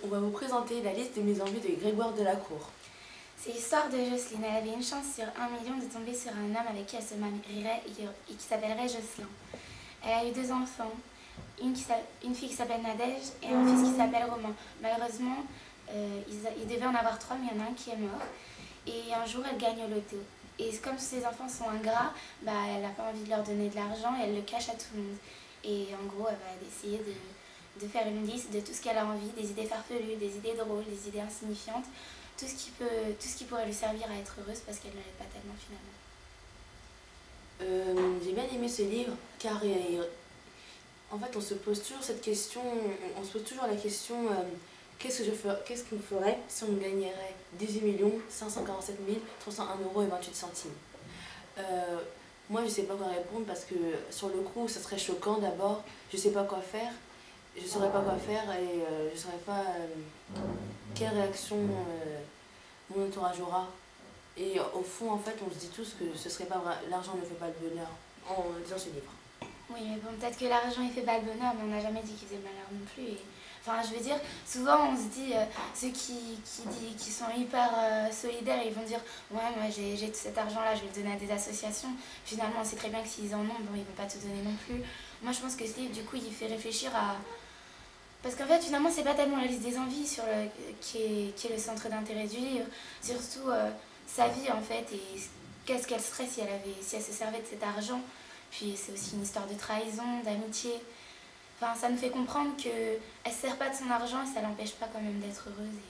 on va vous présenter la liste de mes envies de Grégoire Delacour. C'est l'histoire de Jocelyne. Elle avait une chance sur 1 million de tomber sur un homme avec qui elle se marierait et qui s'appellerait Jocelyn. Elle a eu 2 enfants, une fille qui s'appelle Nadège et un fils qui s'appelle Romain. Malheureusement, ils devaient en avoir 3, mais il y en a un qui est mort. Et un jour, elle gagne au loto. Et comme ses enfants sont ingrats, elle n'a pas envie de leur donner de l'argent et elle le cache à tout le monde. Et en gros, elle va essayer de faire une liste de tout ce qu'elle a envie, des idées farfelues, des idées drôles, des idées insignifiantes, tout ce qui pourrait lui servir à être heureuse parce qu'elle ne l'est pas tellement finalement. J'ai bien aimé ce livre car en fait on se pose toujours cette question, on se pose toujours la question qu'est-ce qu'on ferait si on gagnerait 18 547 301 € et 28 centimes. Moi je sais pas quoi répondre parce que sur le coup ça serait choquant d'abord, je sais pas quoi faire, je saurais pas quoi faire et je saurais pas quelle réaction mon entourage aura. Et au fond en fait on se dit tous que ce serait pas vrai, l'argent ne fait pas le bonheur en lisant ce livre. Oui, mais bon, peut-être que l'argent il fait pas le bonheur, mais on n'a jamais dit qu'il faisait le malheur non plus. Enfin, je veux dire, souvent on se dit, ceux qui sont hyper solidaires, ils vont dire ouais, moi j'ai tout cet argent-là, je vais le donner à des associations. Finalement, on sait très bien que s'ils en ont, bon, ils vont pas tout donner non plus. Moi, je pense que ce livre, du coup, il fait réfléchir à. Parce qu'en fait, finalement, c'est pas tellement la liste des envies qui est le centre d'intérêt du livre, surtout sa vie en fait, et qu'est-ce qu'elle serait si elle se servait de cet argent. Puis c'est aussi une histoire de trahison, d'amitié. Enfin, ça nous fait comprendre qu'elle ne se sert pas de son argent et ça l'empêche pas quand même d'être heureuse.